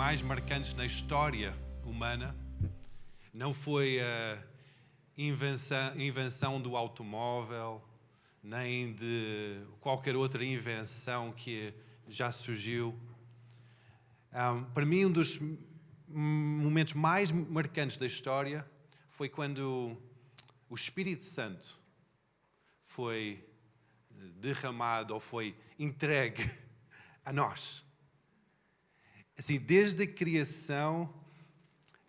mais marcantes na história humana. Não foi a invenção do automóvel, nem de qualquer outra invenção que já surgiu. Para mim, um dos momentos mais marcantes da história foi quando o Espírito Santo foi derramado ou foi entregue a nós. Assim, desde a criação,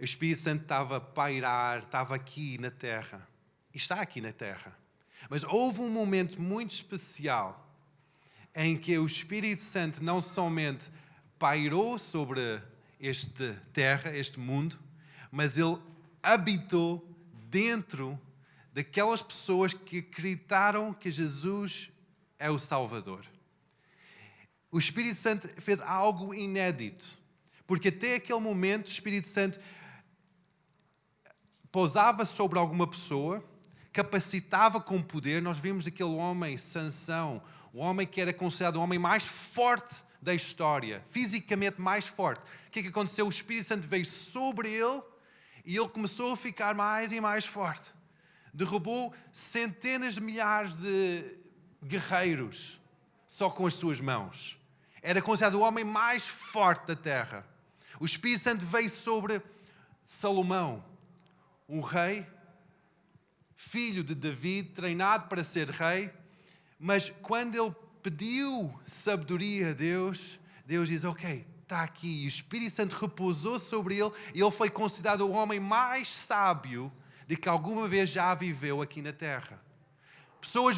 o Espírito Santo estava a pairar, estava aqui na Terra. E está aqui na Terra. Mas houve um momento muito especial em que o Espírito Santo não somente pairou sobre esta terra, este mundo, mas ele habitou dentro daquelas pessoas que acreditaram que Jesus é o Salvador. O Espírito Santo fez algo inédito, porque até aquele momento o Espírito Santo pousava sobre alguma pessoa, capacitava com poder. Nós vimos aquele homem, Sansão, o homem que era considerado o homem mais forte da história, fisicamente mais forte. O que é que aconteceu? O Espírito Santo veio sobre ele e ele começou a ficar mais e mais forte. Derrubou centenas de milhares de guerreiros só com as suas mãos. Era considerado o homem mais forte da terra. O Espírito Santo veio sobre Salomão, um rei, filho de David, treinado para ser rei, mas quando ele pediu sabedoria a Deus, Deus diz, ok, está aqui. E o Espírito Santo repousou sobre ele e ele foi considerado o homem mais sábio de que alguma vez já viveu aqui na terra. Pessoas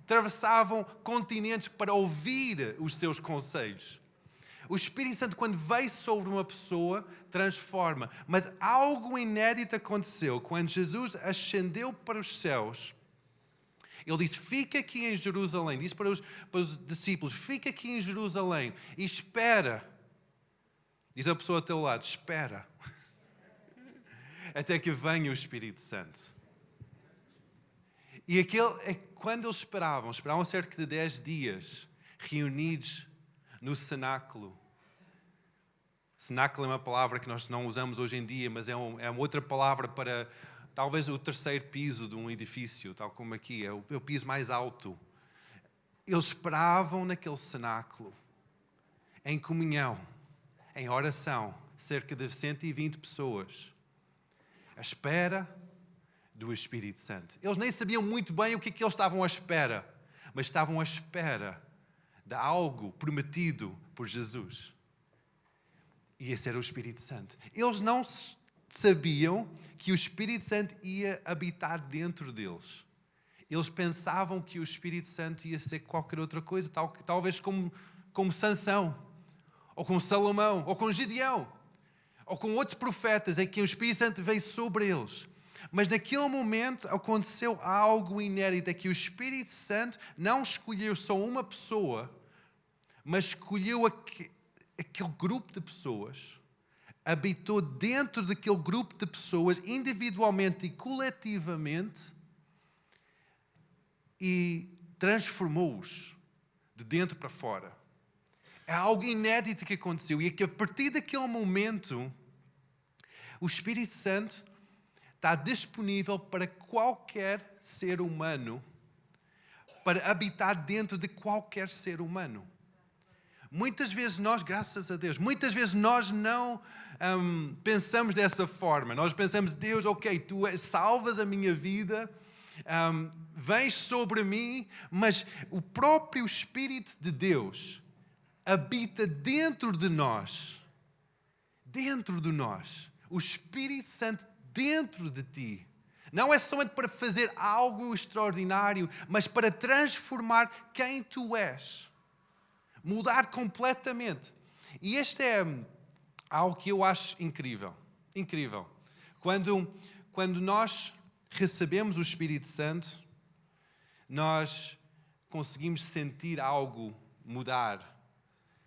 atravessavam continentes para ouvir os seus conselhos. O Espírito Santo, quando veio sobre uma pessoa, transforma. Mas algo inédito aconteceu. Quando Jesus ascendeu para os céus, ele disse, fica aqui em Jerusalém. Disse para os discípulos, fica aqui em Jerusalém e espera. Diz a pessoa ao teu lado, espera. Até que venha o Espírito Santo. E quando eles esperavam cerca de 10 dias, reunidos no cenáculo. Cenáculo é uma palavra que nós não usamos hoje em dia, mas é uma outra palavra para talvez o terceiro piso de um edifício, tal como aqui, é o piso mais alto. Eles esperavam naquele cenáculo, em comunhão, em oração, cerca de 120 pessoas, à espera do Espírito Santo. Eles nem sabiam muito bem o que eles estavam à espera, mas estavam à espera de algo prometido por Jesus. E esse era o Espírito Santo. Eles não sabiam que o Espírito Santo ia habitar dentro deles. Eles pensavam que o Espírito Santo ia ser qualquer outra coisa, talvez como Sansão, ou com Salomão, ou com Gideão, ou com outros profetas em que o Espírito Santo veio sobre eles. Mas naquele momento aconteceu algo inédito, é que o Espírito Santo não escolheu só uma pessoa, mas escolheu aquele grupo de pessoas, habitou dentro daquele grupo de pessoas, individualmente e coletivamente, e transformou-os de dentro para fora. É algo inédito que aconteceu, e é que a partir daquele momento, o Espírito Santo está disponível para qualquer ser humano, para habitar dentro de qualquer ser humano. Muitas vezes nós, graças a Deus, muitas vezes nós não pensamos dessa forma. Nós pensamos, Deus, ok, tu salvas a minha vida, vens sobre mim, mas o próprio Espírito de Deus habita dentro de nós. Dentro de nós. O Espírito Santo dentro de ti. Não é somente para fazer algo extraordinário, mas para transformar quem tu és. Mudar completamente. E este é algo que eu acho incrível. Incrível. Quando nós recebemos o Espírito Santo, nós conseguimos sentir algo mudar.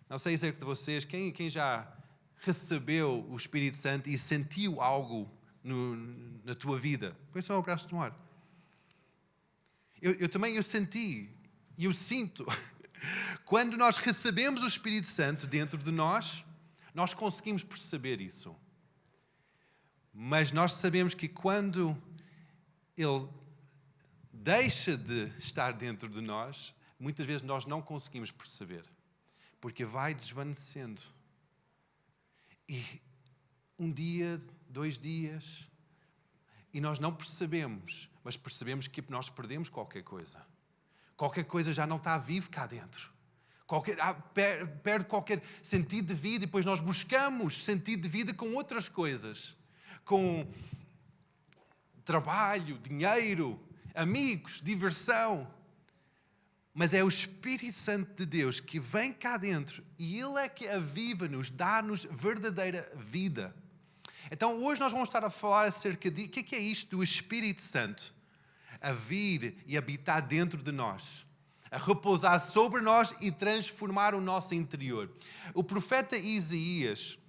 Não sei dizer de vocês, quem já recebeu o Espírito Santo e sentiu algo na tua vida? Põe só o braço no ar. Eu senti, e eu sinto. Quando nós recebemos o Espírito Santo dentro de nós Nós conseguimos perceber isso. Mas nós sabemos que quando Ele deixa de estar dentro de nós, muitas vezes nós não conseguimos perceber. Porque vai desvanecendo. E um dia, 2 dias, e nós não percebemos, mas percebemos que nós perdemos qualquer coisa. Qualquer coisa já não está vivo cá dentro. Perde qualquer sentido de vida e depois nós buscamos sentido de vida com outras coisas. Com trabalho, dinheiro, amigos, diversão. Mas é o Espírito Santo de Deus que vem cá dentro e Ele é que aviva-nos, dá-nos verdadeira vida. Então hoje nós vamos estar a falar acerca de o que é isto do Espírito Santo a vir e habitar dentro de nós, a repousar sobre nós e transformar o nosso interior. O profeta Isaías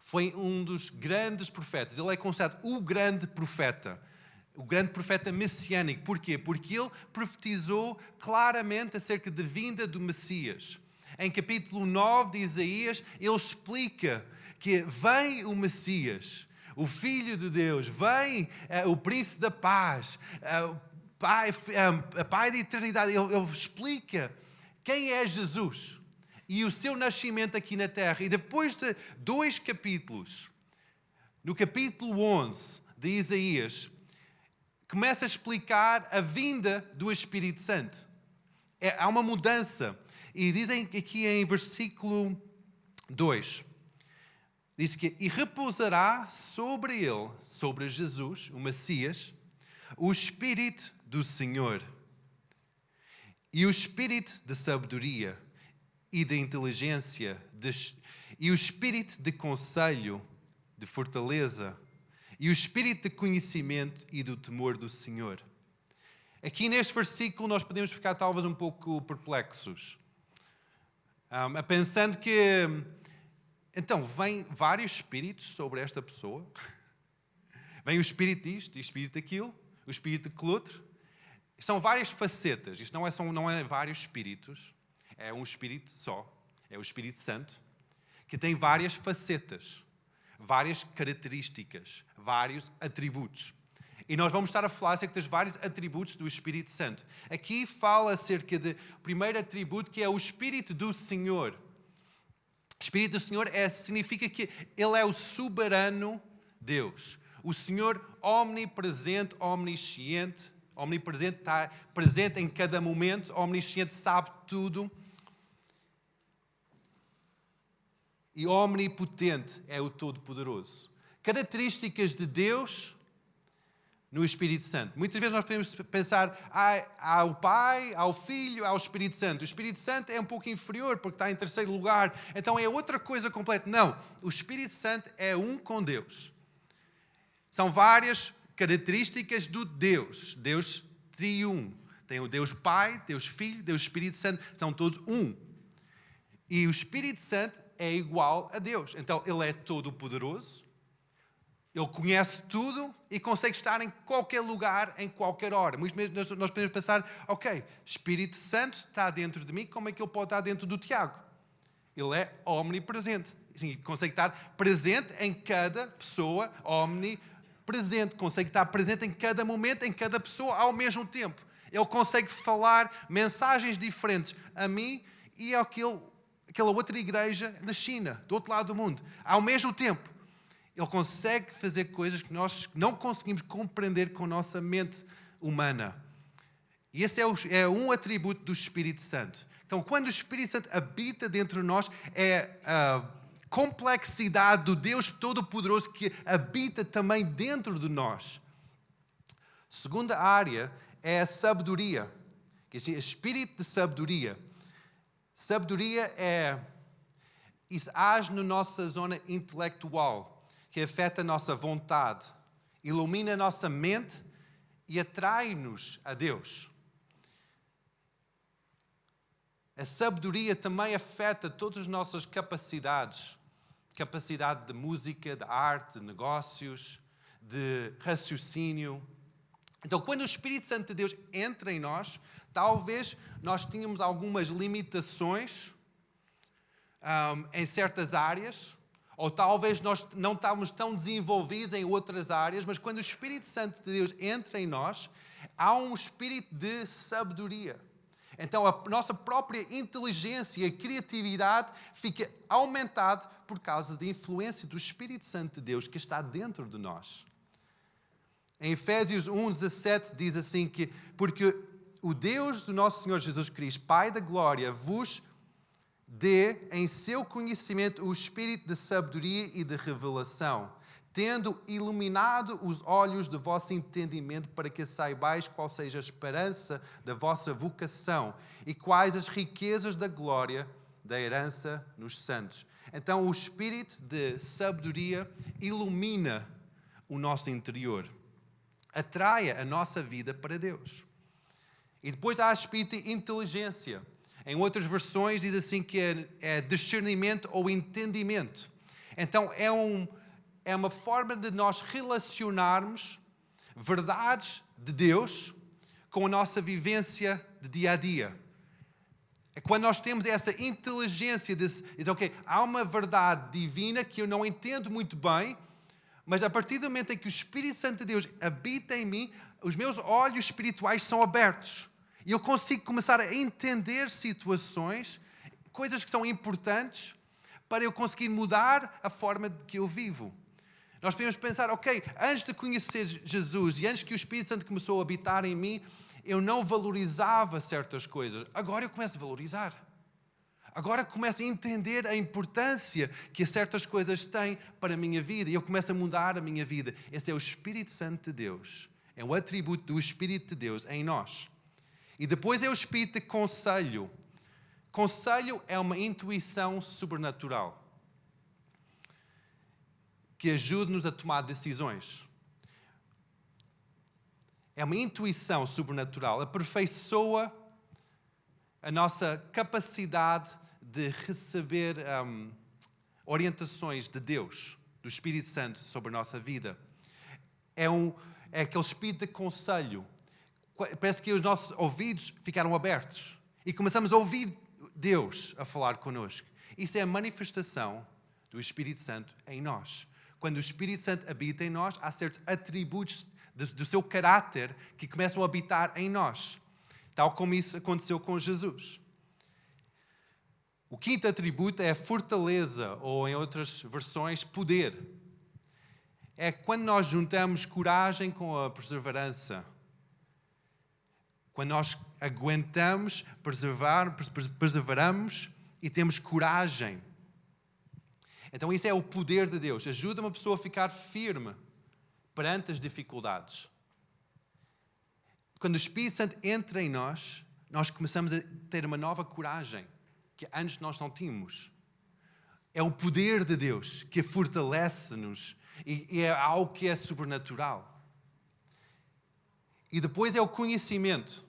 foi um dos grandes profetas. Ele é considerado o grande profeta messiânico. Porquê? Porque ele profetizou claramente acerca da vinda do Messias. Em capítulo 9 de Isaías, ele explica que vem o Messias, o Filho de Deus, vem o Príncipe da Paz, a Pai da Eternidade. Ele explica quem é Jesus e o seu nascimento aqui na Terra. E depois de 2 capítulos, no capítulo 11 de Isaías, começa a explicar a vinda do Espírito Santo. Há uma mudança. E dizem aqui em versículo 2, diz que e repousará sobre ele, sobre Jesus, o Messias, o Espírito do Senhor e o Espírito de sabedoria e de inteligência e o Espírito de conselho, de fortaleza e o Espírito de conhecimento e do temor do Senhor. Aqui neste versículo nós podemos ficar talvez um pouco perplexos, pensando que então vem vários espíritos sobre esta pessoa. Vem o espírito disto e o espírito daquilo, o espírito daquele outro. São várias facetas. Isto não é vários espíritos. É um espírito só. É o Espírito Santo. Que tem várias facetas. Várias características. Vários atributos. E nós vamos estar a falar acerca dos vários atributos do Espírito Santo. Aqui fala acerca do primeiro atributo, que é o Espírito do Senhor. O Espírito do Senhor significa que Ele é o soberano Deus. O Senhor omnipresente, omnisciente. Omnipresente, está presente em cada momento. Omnisciente, sabe tudo. E omnipotente é o Todo-Poderoso. Características de Deus no Espírito Santo. Muitas vezes nós podemos pensar, há o Pai, há o Filho, há o Espírito Santo. O Espírito Santo é um pouco inferior porque está em terceiro lugar, então é outra coisa completa. Não, o Espírito Santo é um com Deus. São várias características do Deus triuno. Tem o Deus Pai, Deus Filho, Deus Espírito Santo, são todos um. E o Espírito Santo é igual a Deus. Então Ele é todo-poderoso. Ele conhece tudo e consegue estar em qualquer lugar, em qualquer hora. Muitas vezes nós podemos pensar, ok, Espírito Santo está dentro de mim, como é que ele pode estar dentro do Tiago? Ele é omnipresente. Sim, consegue estar presente em cada pessoa, omnipresente. Consegue estar presente em cada momento, em cada pessoa ao mesmo tempo. Ele consegue falar mensagens diferentes a mim e àquela outra igreja na China, do outro lado do mundo, ao mesmo tempo. Ele consegue fazer coisas que nós não conseguimos compreender com a nossa mente humana. E esse é um atributo do Espírito Santo. Então, quando o Espírito Santo habita dentro de nós, é a complexidade do Deus Todo-Poderoso que habita também dentro de nós. Segunda área é a sabedoria. Que é o espírito de sabedoria. Sabedoria isso age na nossa zona intelectual, que afeta a nossa vontade, ilumina a nossa mente e atrai-nos a Deus. A sabedoria também afeta todas as nossas capacidades. Capacidade de música, de arte, de negócios, de raciocínio. Então, quando o Espírito Santo de Deus entra em nós, talvez nós tenhamos algumas limitações em certas áreas, ou talvez nós não estávamos tão desenvolvidos em outras áreas, mas quando o Espírito Santo de Deus entra em nós, há um espírito de sabedoria. Então a nossa própria inteligência e criatividade fica aumentada por causa da influência do Espírito Santo de Deus que está dentro de nós. Em Efésios 1:17 diz assim que porque o Deus do nosso Senhor Jesus Cristo, Pai da glória, vos dê em seu conhecimento o espírito de sabedoria e de revelação, tendo iluminado os olhos do vosso entendimento para que saibais qual seja a esperança da vossa vocação e quais as riquezas da glória da herança nos santos. Então o espírito de sabedoria ilumina o nosso interior, atrai a nossa vida para Deus. E depois há o espírito de inteligência. Em outras versões diz assim que é discernimento ou entendimento. Então é uma forma de nós relacionarmos verdades de Deus com a nossa vivência de dia a dia. É quando nós temos essa inteligência de dizer, ok, há uma verdade divina que eu não entendo muito bem, mas a partir do momento em que o Espírito Santo de Deus habita em mim, os meus olhos espirituais são abertos. E eu consigo começar a entender situações, coisas que são importantes, para eu conseguir mudar a forma que eu vivo. Nós podemos pensar, ok, antes de conhecer Jesus e antes que o Espírito Santo começou a habitar em mim, eu não valorizava certas coisas. Agora eu começo a valorizar. Agora começo a entender a importância que certas coisas têm para a minha vida. E eu começo a mudar a minha vida. Esse é o Espírito Santo de Deus. É um atributo do Espírito de Deus em nós. E depois é o espírito de conselho. Conselho é uma intuição sobrenatural que ajuda-nos a tomar decisões. É uma intuição sobrenatural, aperfeiçoa a nossa capacidade de receber orientações de Deus, do Espírito Santo sobre a nossa vida. É aquele espírito de conselho. Parece que os nossos ouvidos ficaram abertos e começamos a ouvir Deus a falar connosco. Isso é a manifestação do Espírito Santo em nós. Quando o Espírito Santo habita em nós, há certos atributos do seu caráter que começam a habitar em nós, tal como isso aconteceu com Jesus. O quinto atributo é a fortaleza, ou em outras versões, poder. É quando nós juntamos coragem com a perseverança. Quando nós aguentamos, perseveramos e temos coragem. Então isso é o poder de Deus. Ajuda uma pessoa a ficar firme perante as dificuldades. Quando o Espírito Santo entra em nós, nós começamos a ter uma nova coragem que antes nós não tínhamos. É o poder de Deus que fortalece-nos e é algo que é sobrenatural. E depois é o conhecimento,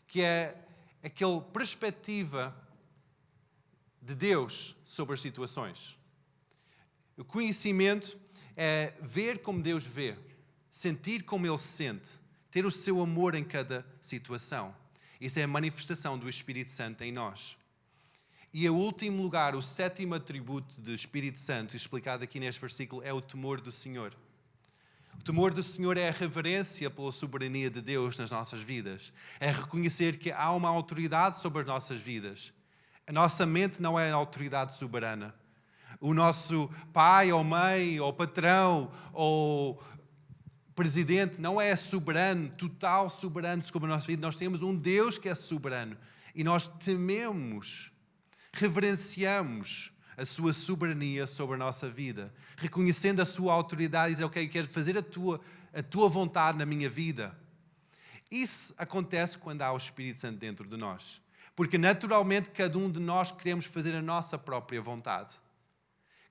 que é aquela perspectiva de Deus sobre as situações. O conhecimento é ver como Deus vê, sentir como Ele sente, ter o seu amor em cada situação. Isso é a manifestação do Espírito Santo em nós. E, em último lugar, o sétimo atributo do Espírito Santo, explicado aqui neste versículo, é o temor do Senhor. O temor do Senhor é a reverência pela soberania de Deus nas nossas vidas. É reconhecer que há uma autoridade sobre as nossas vidas. A nossa mente não é a autoridade soberana. O nosso pai ou mãe ou patrão ou presidente não é soberano, total soberano sobre a nossa vida. Nós temos um Deus que é soberano. E nós tememos, reverenciamos a sua soberania sobre a nossa vida, reconhecendo a sua autoridade e dizer, ok, eu quero fazer a tua vontade na minha vida. Isso acontece quando há o Espírito Santo dentro de nós. Porque naturalmente cada um de nós queremos fazer a nossa própria vontade.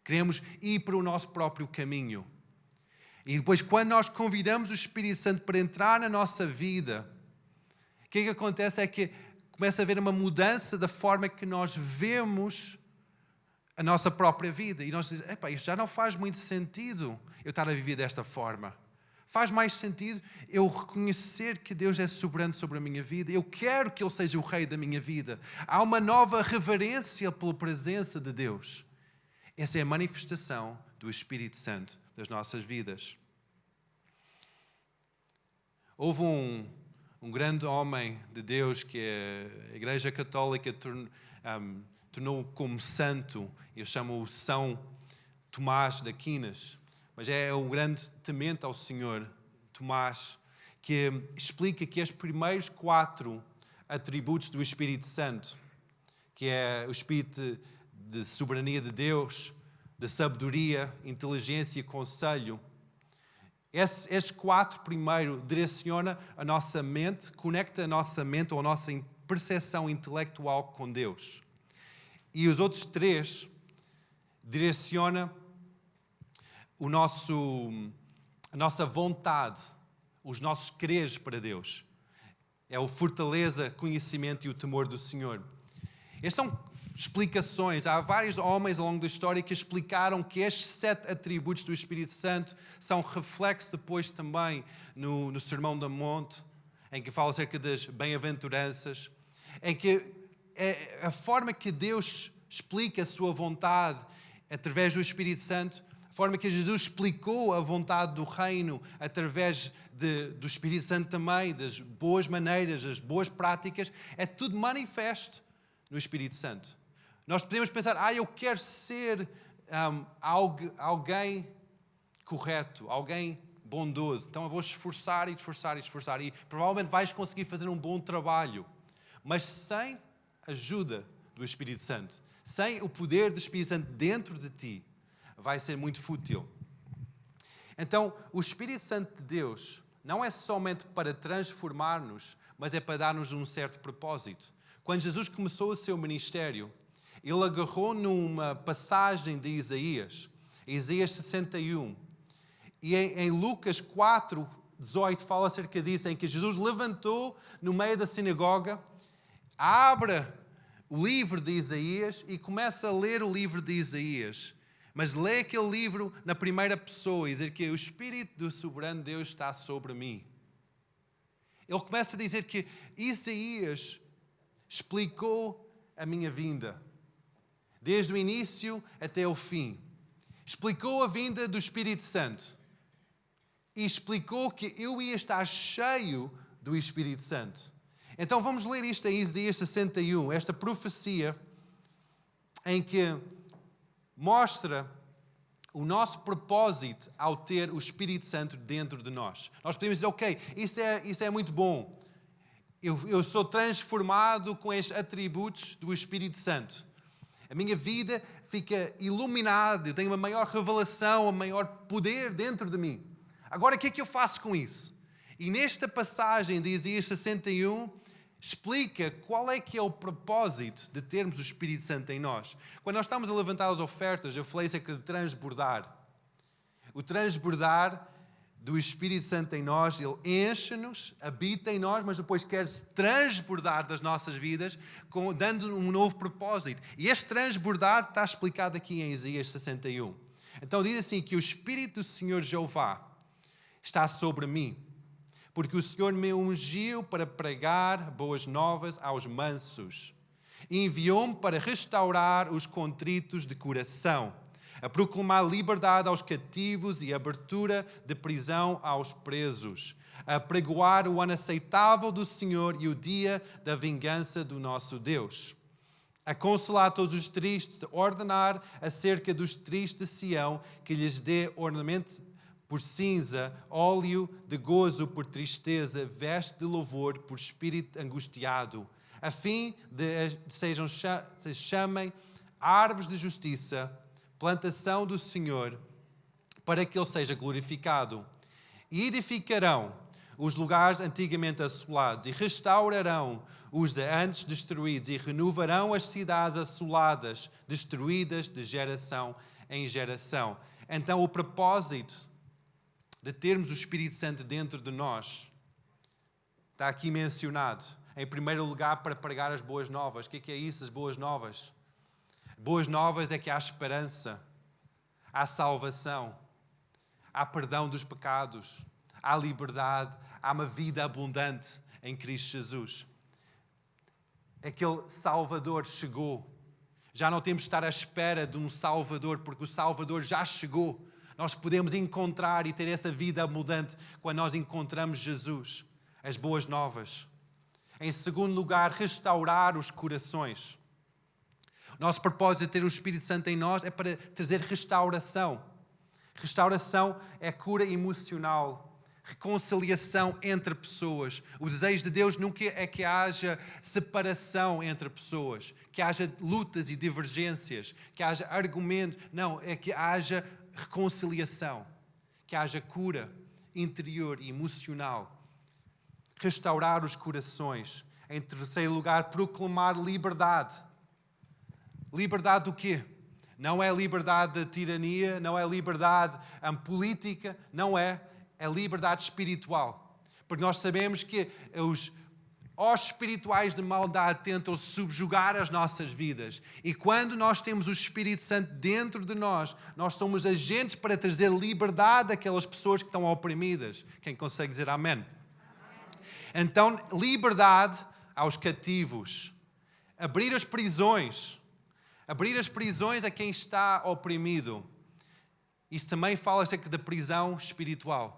Queremos ir para o nosso próprio caminho. E depois quando nós convidamos o Espírito Santo para entrar na nossa vida, o que acontece é que começa a haver uma mudança da forma que nós vemos a nossa própria vida. E nós dizemos, isto já não faz muito sentido eu estar a viver desta forma. Faz mais sentido eu reconhecer que Deus é soberano sobre a minha vida. Eu quero que Ele seja o Rei da minha vida. Há uma nova reverência pela presença de Deus. Essa é a manifestação do Espírito Santo das nossas vidas. Houve um grande homem de Deus que a Igreja Católica tornou como santo. Eu chamo-o São Tomás de Aquinas. Mas é um grande temente ao Senhor, Tomás, que explica que os primeiros 4 atributos do Espírito Santo, que é o Espírito de soberania de Deus, de sabedoria, inteligência e conselho, esses 4 primeiro direciona a nossa mente, conecta a nossa mente ou a nossa percepção intelectual com Deus. E os outros 3 direciona a nossa vontade, os nossos quereres para Deus. É o fortaleza, conhecimento e o temor do Senhor. Estas são explicações. Há vários homens ao longo da história que explicaram que estes 7 atributos do Espírito Santo são reflexos depois também no Sermão do Monte, em que fala acerca das bem-aventuranças, em que a forma que Deus explica a sua vontade através do Espírito Santo, a forma que Jesus explicou a vontade do reino através do Espírito Santo também, das boas maneiras, das boas práticas, é tudo manifesto no Espírito Santo. Nós podemos pensar, eu quero ser alguém correto, alguém bondoso, então eu vou esforçar e provavelmente vais conseguir fazer um bom trabalho, mas sem a ajuda do Espírito Santo, sem o poder do Espírito Santo dentro de ti, vai ser muito fútil. Então, o Espírito Santo de Deus não é somente para transformar-nos, mas é para dar-nos um certo propósito. Quando Jesus começou o seu ministério, ele agarrou numa passagem de Isaías 61. E em Lucas 4:18 fala acerca disso, em que Jesus levantou no meio da sinagoga, abre o livro de Isaías e começa a ler o livro de Isaías. Mas lê aquele livro na primeira pessoa e dizer que o Espírito do soberano Deus está sobre mim. Ele começa a dizer que Isaías explicou a minha vinda, desde o início até o fim. Explicou a vinda do Espírito Santo. E explicou que eu ia estar cheio do Espírito Santo. Então vamos ler isto em Isaías 61, esta profecia em que mostra o nosso propósito ao ter o Espírito Santo dentro de nós. Nós podemos dizer, ok, isso é muito bom. Eu sou transformado com estes atributos do Espírito Santo. A minha vida fica iluminada, eu tenho uma maior revelação, um maior poder dentro de mim. Agora, o que é que eu faço com isso? E nesta passagem de Isaías 61, explica qual é que é o propósito de termos o Espírito Santo em nós. Quando nós estamos a levantar as ofertas, eu falei acerca de transbordar. O transbordar do Espírito Santo em nós, ele enche-nos, habita em nós, mas depois quer-se transbordar das nossas vidas, dando um novo propósito. E este transbordar está explicado aqui em Isaías 61. Então diz assim, que o Espírito do Senhor Jeová está sobre mim, porque o Senhor me ungiu para pregar boas novas aos mansos. E enviou-me para restaurar os contritos de coração, a proclamar liberdade aos cativos e abertura de prisão aos presos, a pregoar o ano aceitável do Senhor e o dia da vingança do nosso Deus, a consolar todos os tristes, a ordenar acerca dos tristes de Sião que lhes dê ornamento por cinza, óleo de gozo por tristeza, veste de louvor por espírito angustiado, a fim de se chamem árvores de justiça, plantação do Senhor, para que Ele seja glorificado. E edificarão os lugares antigamente assolados, e restaurarão os de antes destruídos, e renovarão as cidades assoladas, destruídas de geração em geração. Então, o propósito de termos o Espírito Santo dentro de nós está aqui mencionado. Em primeiro lugar, para pregar as boas novas. O que é isso, as boas novas? Boas novas é que há esperança, há salvação, há perdão dos pecados, há liberdade, há uma vida abundante em Cristo Jesus. Aquele Salvador chegou. Já não temos de estar à espera de um Salvador, porque o Salvador já chegou. Nós podemos encontrar e ter essa vida abundante quando nós encontramos Jesus. As boas novas. Em segundo lugar, restaurar os corações. O nosso propósito de ter o Espírito Santo em nós é para trazer restauração. Restauração é cura emocional. Reconciliação entre pessoas. O desejo de Deus nunca é que haja separação entre pessoas, que haja lutas e divergências, que haja argumentos. Não, é que haja reconciliação, que haja cura interior e emocional. Restaurar os corações. Em terceiro lugar, proclamar liberdade. Liberdade do quê? Não é liberdade da tirania, não é liberdade política, não é. É liberdade espiritual. Porque nós sabemos que os espirituais de maldade tentam subjugar as nossas vidas. E quando nós temos o Espírito Santo dentro de nós, nós somos agentes para trazer liberdade àquelas pessoas que estão oprimidas. Quem consegue dizer amém? Então, liberdade aos cativos. Abrir as prisões. Abrir as prisões a quem está oprimido. Isso também fala acerca da prisão espiritual.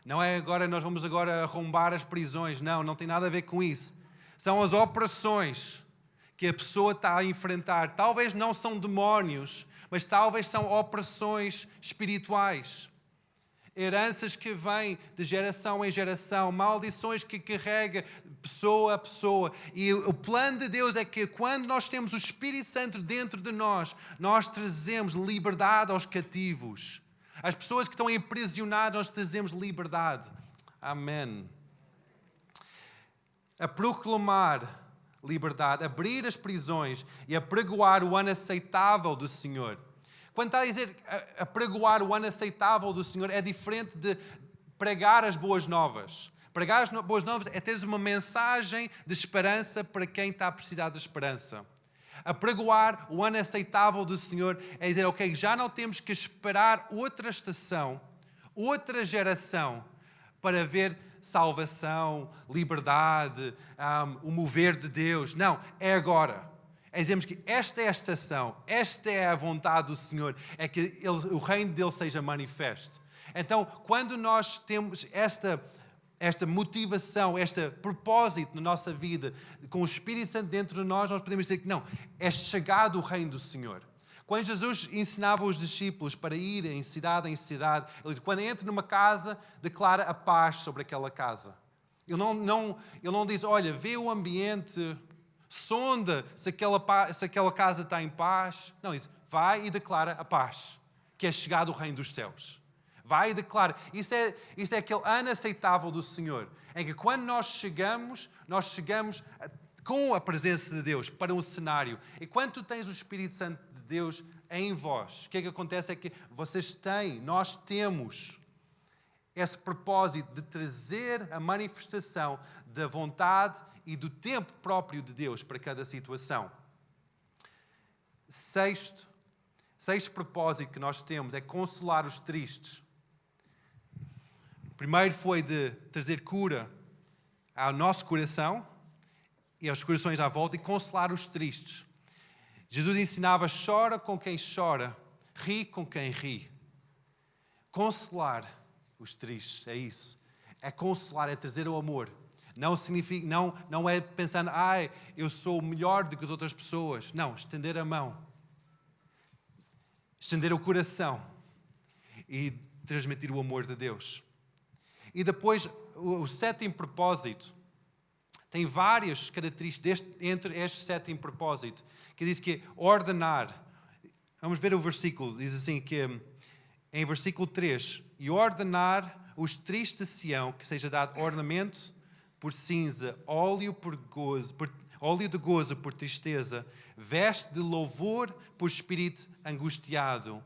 Não é agora, nós vamos agora arrombar as prisões. Não, não tem nada a ver com isso. São as opressões que a pessoa está a enfrentar. Talvez não são demónios, mas talvez são opressões espirituais. Heranças que vêm de geração em geração. Maldições que carrega pessoa a pessoa. E o plano de Deus é que quando nós temos o Espírito Santo dentro de nós, nós trazemos liberdade aos cativos. As pessoas que estão aprisionadas, nós trazemos liberdade. Amém. A proclamar liberdade, abrir as prisões e a pregoar o ano aceitável do Senhor. Quando está a dizer a pregoar o ano aceitável do Senhor, é diferente de pregar as boas novas. Pregar as boas novas é teres uma mensagem de esperança para quem está a precisar de esperança. A pregoar o ano aceitável do Senhor é dizer, ok, já não temos que esperar outra estação, outra geração para ver salvação, liberdade, o mover de Deus. Não, é agora. É dizermos que esta é a estação, esta é a vontade do Senhor, é que o reino dele seja manifesto. Então, quando nós temos esta motivação, este propósito na nossa vida, com o Espírito Santo dentro de nós, nós podemos dizer que não, é chegado o reino do Senhor. Quando Jesus ensinava os discípulos para irem de cidade em cidade, ele diz, quando entra numa casa, declara a paz sobre aquela casa. Ele não diz, olha, vê o ambiente, sonda se aquela casa está em paz. Não, diz, vai e declara a paz, que é chegado o reino dos céus. Vai e declara. Isso é aquele ano aceitável do Senhor. Em que quando nós chegamos com a presença de Deus para um cenário. E quando tu tens o Espírito Santo de Deus em vós, o que é que acontece é que nós temos esse propósito de trazer a manifestação da vontade e do tempo próprio de Deus para cada situação. Sexto propósito que nós temos é consolar os tristes. O primeiro foi de trazer cura ao nosso coração e aos corações à volta e consolar os tristes. Jesus ensinava, chora com quem chora, ri com quem ri. Consolar os tristes, é isso. É consolar, é trazer o amor. Não é pensando, eu sou melhor do que as outras pessoas. Não, estender a mão. Estender o coração e transmitir o amor de Deus. E depois, o sétimo propósito, tem várias características entre este sétimo propósito, que diz que ordenar. Vamos ver o versículo, diz assim que, em versículo 3, e ordenar os tristes de Sião, que seja dado ornamento por cinza, óleo de gozo por tristeza, veste de louvor por espírito angustiado,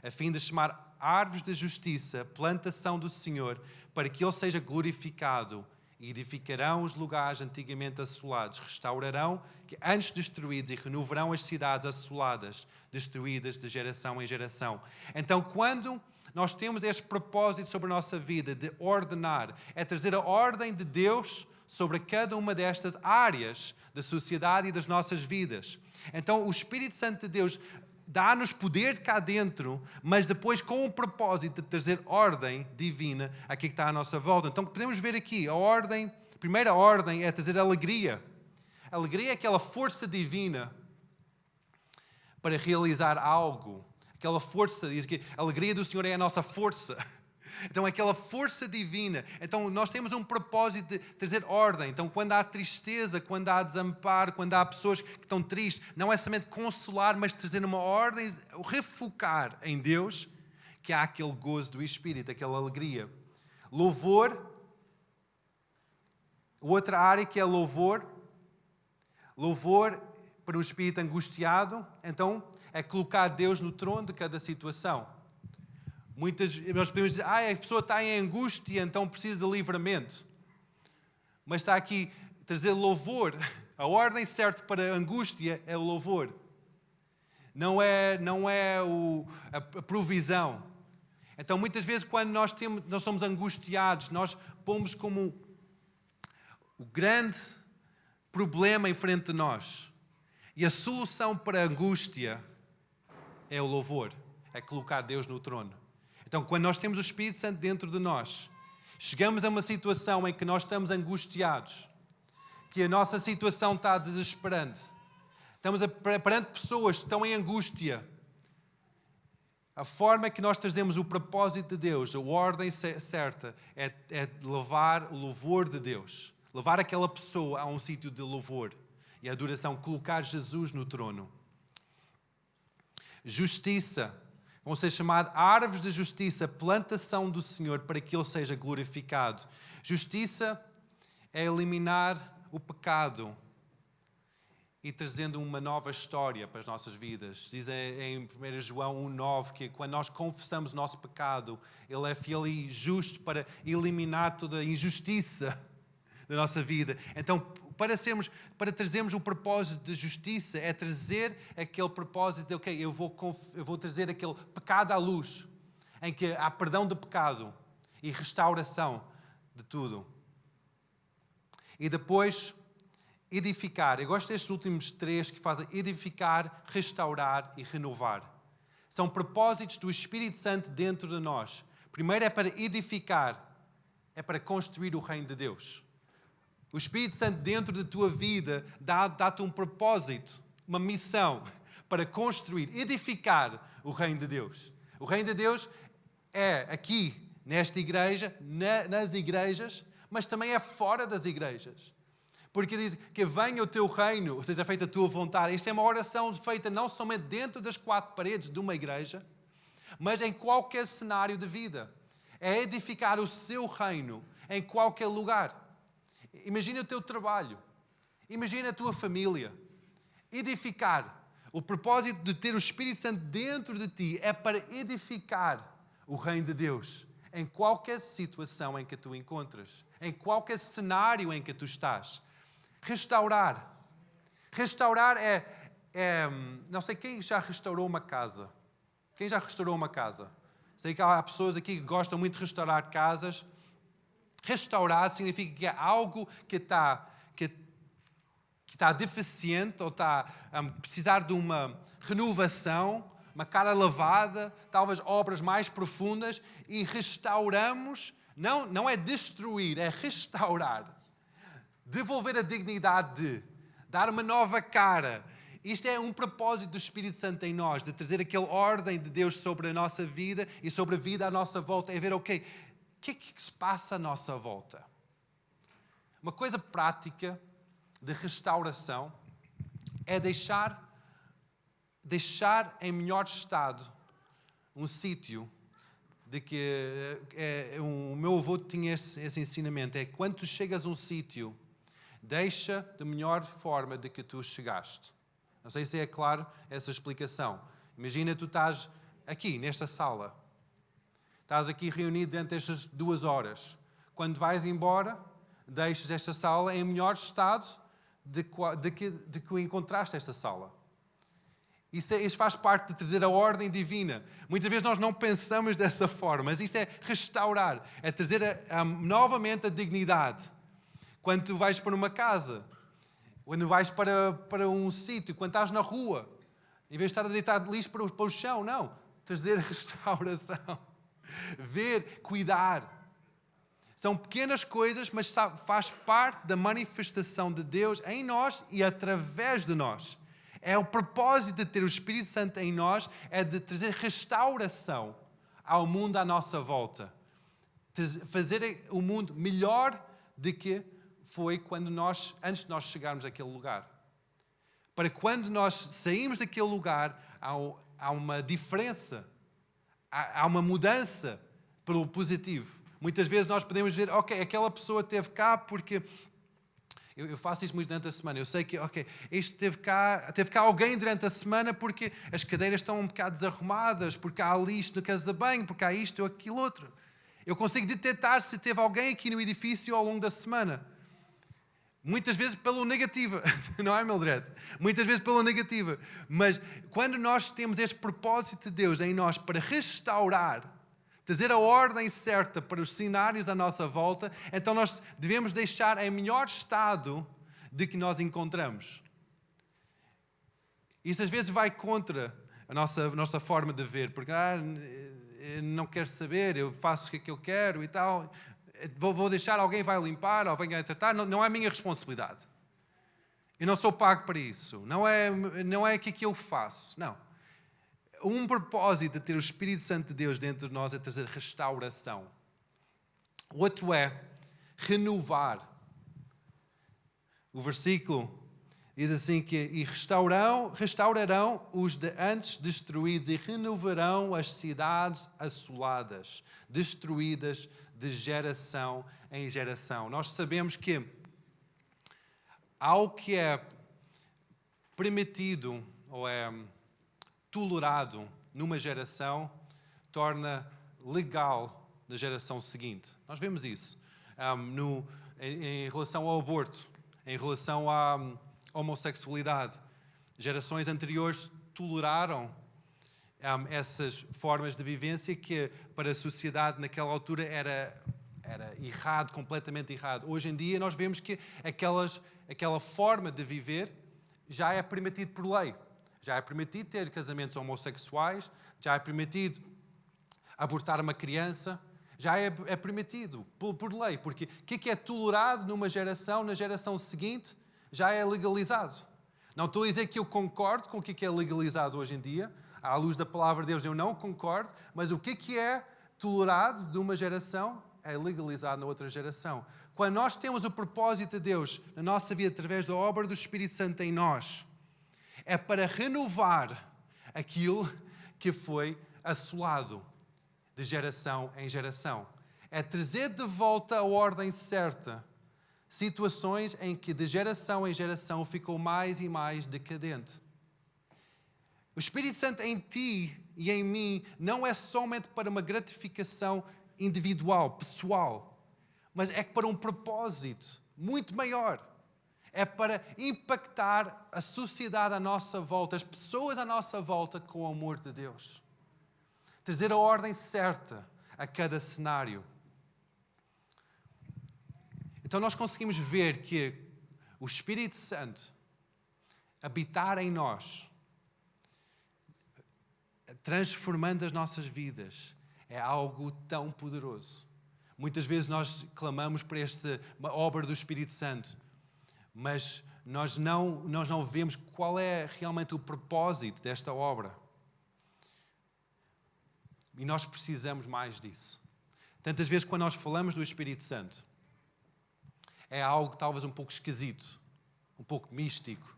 a fim de chamar árvores da justiça, plantação do Senhor, para que Ele seja glorificado, e edificarão os lugares antigamente assolados, restaurarão antes destruídos e renovarão as cidades assoladas, destruídas de geração em geração. Então, quando nós temos este propósito sobre a nossa vida de ordenar, é trazer a ordem de Deus sobre cada uma destas áreas da sociedade e das nossas vidas. Então, o Espírito Santo de Deus dá-nos poder cá dentro, mas depois com o propósito de trazer ordem divina aqui que está à nossa volta. Então, podemos ver aqui, a primeira ordem é trazer alegria. A alegria é aquela força divina para realizar algo. Aquela força, diz que a alegria do Senhor é a nossa força. Então, aquela força divina. Então, nós temos um propósito de trazer ordem. Então, quando há tristeza, quando há desamparo, quando há pessoas que estão tristes, não é somente consolar, mas trazer uma ordem, refocar em Deus, que há aquele gozo do Espírito, aquela alegria. Louvor. Outra área que é louvor. Louvor para um espírito angustiado, então, é colocar Deus no trono de cada situação. Nós podemos dizer, a pessoa está em angústia, então precisa de livramento. Mas está aqui, trazer louvor. A ordem certa para a angústia é o louvor. Não é a provisão. Então, muitas vezes, quando nós somos angustiados, nós pomos como o grande problema em frente de nós. E a solução para a angústia é o louvor. É colocar Deus no trono. Então, quando nós temos o Espírito Santo dentro de nós, chegamos a uma situação em que nós estamos angustiados, que a nossa situação está desesperante. Estamos perante pessoas que estão em angústia. A forma que nós trazemos o propósito de Deus, a ordem certa, é levar o louvor de Deus. Levar aquela pessoa a um sítio de louvor e adoração. Colocar Jesus no trono. Justiça. Vão ser chamados árvores de justiça, plantação do Senhor, para que Ele seja glorificado. Justiça é eliminar o pecado e trazendo uma nova história para as nossas vidas. Diz em 1 João 1,9 que quando nós confessamos o nosso pecado, Ele é fiel e justo para eliminar toda a injustiça da nossa vida. Então, para trazermos o propósito de justiça, é trazer aquele propósito de, ok, eu vou trazer aquele pecado à luz, em que há perdão do pecado e restauração de tudo. E depois, edificar. Eu gosto destes últimos três que fazem edificar, restaurar e renovar. São propósitos do Espírito Santo dentro de nós. Primeiro é para edificar, é para construir o reino de Deus. O Espírito Santo dentro da tua vida dá-te um propósito, uma missão para construir, edificar o reino de Deus. O reino de Deus é aqui, nesta igreja, nas igrejas, mas também é fora das igrejas. Porque diz que venha o teu reino, seja feita a tua vontade. Esta é uma oração feita não somente dentro das quatro paredes de uma igreja, mas em qualquer cenário de vida. É edificar o seu reino em qualquer lugar. Imagina o teu trabalho. Imagina a tua família. Edificar. O propósito de ter o Espírito Santo dentro de ti é para edificar o reino de Deus em qualquer situação em que tu encontras, em qualquer cenário em que tu estás. Restaurar. Restaurar não sei quem já restaurou uma casa. Quem já restaurou uma casa? Sei que há pessoas aqui que gostam muito de restaurar casas. Restaurar significa que é algo que está deficiente ou está a precisar de uma renovação, uma cara lavada, talvez obras mais profundas, e restauramos, não é destruir, é restaurar. Devolver a dignidade de, dar uma nova cara. Isto é um propósito do Espírito Santo em nós, de trazer aquela ordem de Deus sobre a nossa vida e sobre a vida à nossa volta, é ver, ok, o que é que se passa à nossa volta? Uma coisa prática de restauração é deixar em melhor estado um sítio de que o meu avô tinha esse ensinamento, é quando tu chegas a um sítio, deixa da melhor forma de que tu chegaste. Não sei se é claro essa explicação. Imagina tu estás aqui, nesta sala. Estás aqui reunido durante estas 2 horas. Quando vais embora, deixas esta sala em melhor estado de que encontraste esta sala. Isso faz parte de trazer a ordem divina. Muitas vezes nós não pensamos dessa forma, mas isto é restaurar, é trazer novamente a dignidade. Quando tu vais para uma casa, quando vais para um sítio, quando estás na rua, em vez de estar a deitar lixo para o chão, não. Trazer restauração. Ver, cuidar. São pequenas coisas, mas faz parte da manifestação de Deus em nós e através de nós. É o propósito de ter o Espírito Santo em nós, é de trazer restauração ao mundo à nossa volta. Fazer o mundo melhor do que foi antes de nós chegarmos àquele lugar. Para quando nós saímos daquele lugar, há uma diferença, há uma mudança pelo positivo. Muitas vezes nós podemos ver, ok, aquela pessoa esteve cá porque... Eu faço isto muito durante a semana. Eu sei que, teve cá alguém durante a semana porque as cadeiras estão um bocado desarrumadas, porque há lixo na casa de banho, porque há isto ou aquilo outro. Eu consigo detectar se teve alguém aqui no edifício ao longo da semana. Muitas vezes pela negativa, não é, Mildred? Muitas vezes pela negativa. Mas quando nós temos este propósito de Deus em nós para restaurar, trazer a ordem certa para os cenários à nossa volta, então nós devemos deixar em melhor estado de que nós encontramos. Isso às vezes vai contra a nossa forma de ver, porque não quero saber, eu faço o que eu quero e tal, vou deixar, alguém vai limpar, alguém vai tratar, não é a minha responsabilidade. Eu não sou pago para isso, não é o que eu faço, não. Um propósito de ter o Espírito Santo de Deus dentro de nós é trazer restauração. O outro é renovar. O versículo diz assim que e restaurarão os de antes destruídos e renovarão as cidades assoladas, destruídas de geração em geração. Nós sabemos que algo que é permitido ou é tolerado numa geração, torna legal na geração seguinte. Nós vemos isso em relação ao aborto, em relação à homossexualidade. Gerações anteriores toleraram essas formas de vivência que para a sociedade naquela altura era errado, completamente errado. Hoje em dia nós vemos que aquela forma de viver já é permitido por lei. Já é permitido ter casamentos homossexuais, já é permitido abortar uma criança, já é permitido por lei. Porque o que é tolerado numa geração, na geração seguinte, já é legalizado. Não estou a dizer que eu concordo com o que é legalizado hoje em dia. À luz da palavra de Deus eu não concordo, mas o que é tolerado de uma geração é legalizado na outra geração. Quando nós temos o propósito de Deus na nossa vida através da obra do Espírito Santo em nós, é para renovar aquilo que foi assolado de geração em geração. É trazer de volta a ordem certa. Situações em que de geração em geração ficou mais e mais decadente. O Espírito Santo em ti e em mim não é somente para uma gratificação individual, pessoal, mas é para um propósito muito maior. É para impactar a sociedade à nossa volta, as pessoas à nossa volta com o amor de Deus. Trazer a ordem certa a cada cenário. Então nós conseguimos ver que o Espírito Santo habitar em nós, transformando as nossas vidas, é algo tão poderoso. Muitas vezes nós clamamos por esta obra do Espírito Santo, mas nós não vemos qual é realmente o propósito desta obra. E nós precisamos mais disso. Tantas vezes quando nós falamos do Espírito Santo, é algo talvez um pouco esquisito, um pouco místico.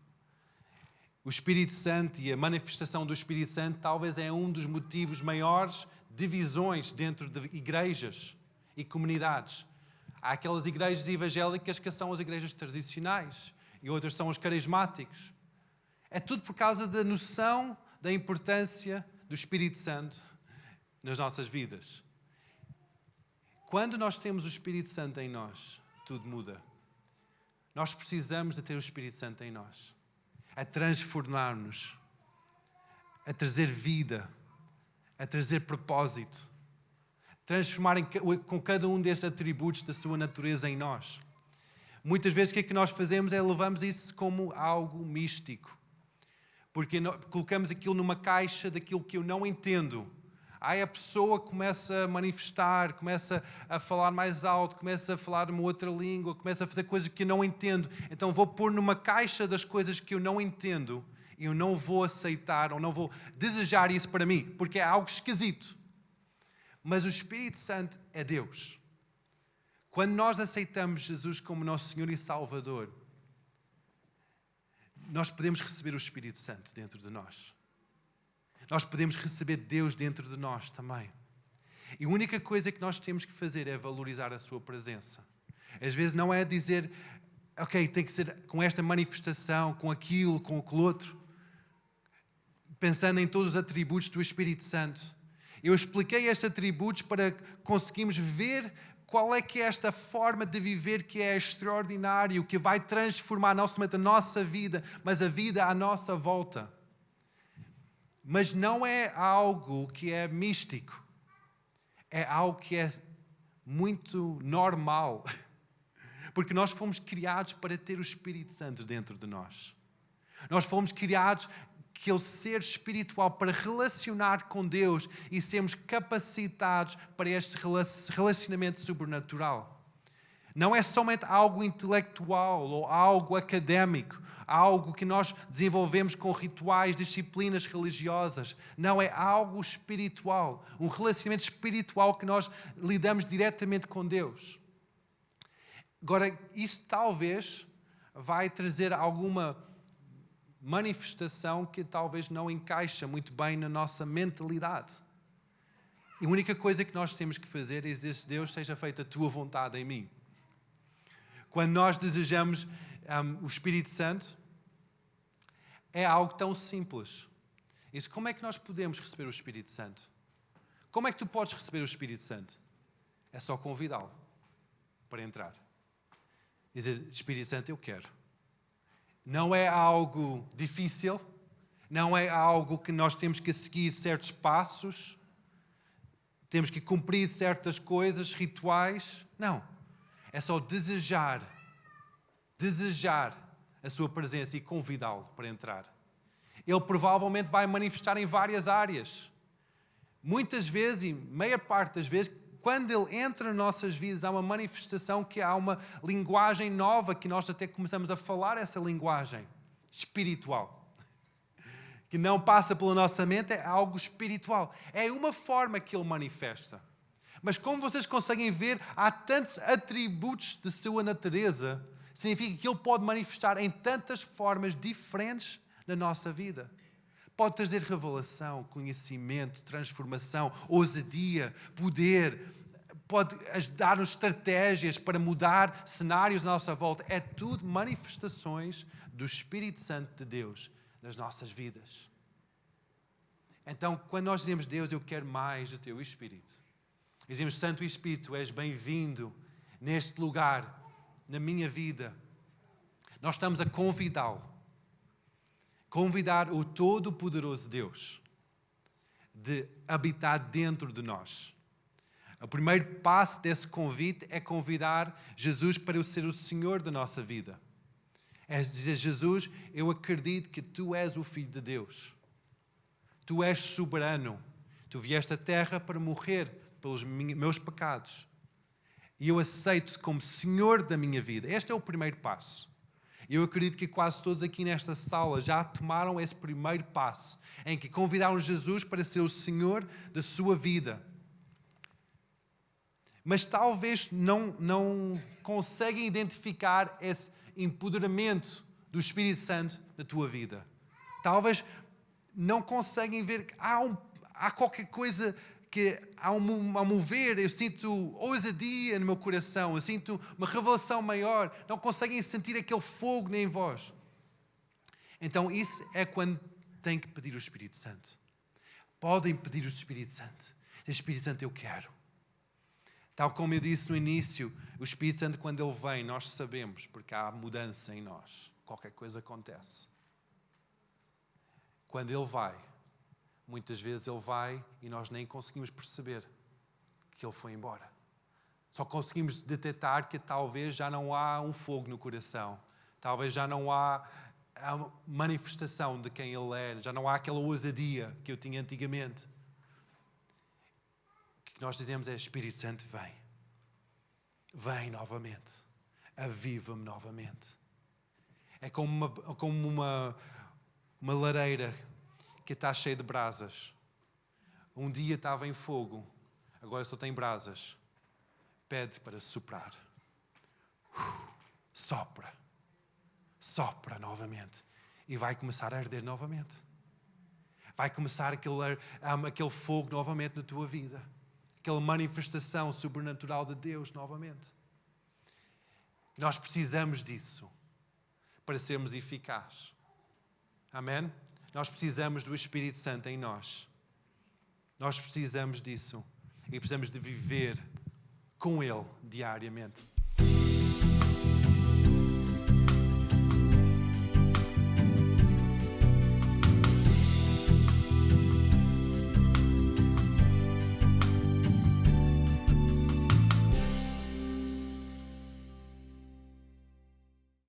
O Espírito Santo e a manifestação do Espírito Santo talvez é um dos motivos maiores de divisões dentro de igrejas e comunidades. Há aquelas igrejas evangélicas que são as igrejas tradicionais e outras são os carismáticos. É tudo por causa da noção da importância do Espírito Santo nas nossas vidas. Quando nós temos o Espírito Santo em nós, tudo muda. Nós precisamos de ter o Espírito Santo em nós, a transformar-nos. a trazer vida, a trazer propósito, transformar com cada um destes atributos da sua natureza em nós. Muitas vezes o que é que nós fazemos é levamos isso como algo místico, porque colocamos aquilo numa caixa daquilo que eu não entendo. Aí a pessoa começa a manifestar, começa a falar mais alto, começa a falar uma outra língua, começa a fazer coisas que eu não entendo. Então vou pôr numa caixa das coisas que eu não entendo e eu não vou aceitar ou não vou desejar isso para mim, porque é algo esquisito. Mas o Espírito Santo é Deus. Quando nós aceitamos Jesus como nosso Senhor e Salvador, nós podemos receber o Espírito Santo dentro de nós. Nós podemos receber Deus dentro de nós também. E a única coisa que nós temos que fazer é valorizar a sua presença. Às vezes não é dizer, ok, tem que ser com esta manifestação, com aquilo, com aquele outro, pensando em todos os atributos do Espírito Santo. Eu expliquei estes atributos para conseguirmos ver qual é que é esta forma de viver que é extraordinário, que vai transformar não somente a nossa vida, mas a vida à nossa volta. Mas não é algo que é místico. É algo que é muito normal. Porque nós fomos criados para ter o Espírito Santo dentro de nós. Nós fomos criados aquele ser espiritual para relacionar com Deus e sermos capacitados para este relacionamento sobrenatural. Não é somente algo intelectual ou algo académico, algo que nós desenvolvemos com rituais, disciplinas religiosas. Não, é algo espiritual, um relacionamento espiritual que nós lidamos diretamente com Deus. Agora, isso talvez vai trazer alguma manifestação que talvez não encaixa muito bem na nossa mentalidade. E a única coisa que nós temos que fazer é dizer: Deus, seja feita a tua vontade em mim. Quando nós desejamos o Espírito Santo, é algo tão simples. Isso, como é que nós podemos receber o Espírito Santo? Como é que tu podes receber o Espírito Santo? É só convidá-lo para entrar. Dizer: Espírito Santo, eu quero. Não é algo difícil, não é algo que nós temos que seguir certos passos, temos que cumprir certas coisas, rituais. Não. É só desejar a sua presença e convidá-lo para entrar. Ele provavelmente vai manifestar em várias áreas. Muitas vezes, e meia parte das vezes, quando ele entra nas nossas vidas, há uma manifestação que há uma linguagem nova, que nós até começamos a falar essa linguagem espiritual. Que não passa pela nossa mente, é algo espiritual. É uma forma que ele manifesta. Mas como vocês conseguem ver, há tantos atributos de sua natureza, significa que ele pode manifestar em tantas formas diferentes na nossa vida. Pode trazer revelação, conhecimento, transformação, ousadia, poder. Pode dar-nos estratégias para mudar cenários à nossa volta. É tudo manifestações do Espírito Santo de Deus nas nossas vidas. Então, quando nós dizemos: Deus, eu quero mais do teu Espírito. Dizemos: Santo Espírito, és bem-vindo neste lugar, na minha vida. Nós estamos a convidá-lo. Convidar o Todo-Poderoso Deus de habitar dentro de nós. O primeiro passo desse convite é convidar Jesus para ser o Senhor da nossa vida. É dizer: Jesus, eu acredito que Tu és o Filho de Deus. Tu és soberano. Tu vieste à terra para morrer pelos meus pecados. E eu aceito-te como Senhor da minha vida. Este é o primeiro passo. Eu acredito que quase todos aqui nesta sala já tomaram esse primeiro passo, em que convidaram Jesus para ser o Senhor da sua vida. Mas talvez não conseguem identificar esse empoderamento do Espírito Santo na tua vida. Talvez não conseguem ver que há qualquer coisa que há um mover, eu sinto ousadia no meu coração, eu sinto uma revelação maior, não conseguem sentir aquele fogo nem em vós. Então isso é quando têm que pedir o Espírito Santo. Podem pedir o Espírito Santo. Espírito Santo, eu quero. Tal como eu disse no início, o Espírito Santo, quando ele vem, nós sabemos, porque há mudança em nós. Qualquer coisa acontece. Quando ele vai, muitas vezes Ele vai e nós nem conseguimos perceber que Ele foi embora. Só conseguimos detectar que talvez já não há um fogo no coração. Talvez já não há a manifestação de quem Ele é. Já não há aquela ousadia que eu tinha antigamente. O que nós dizemos é: Espírito Santo, vem. Vem novamente. Aviva-me novamente. É como uma lareira que está cheia de brasas. Um dia estava em fogo, agora só tem brasas. Pede para soprar. Sopra. Sopra novamente. E vai começar a arder novamente. Vai começar aquele fogo novamente na tua vida. Aquela manifestação sobrenatural de Deus novamente. Nós precisamos disso para sermos eficazes. Amém? Nós precisamos do Espírito Santo em nós. Nós precisamos disso. E precisamos de viver com Ele diariamente.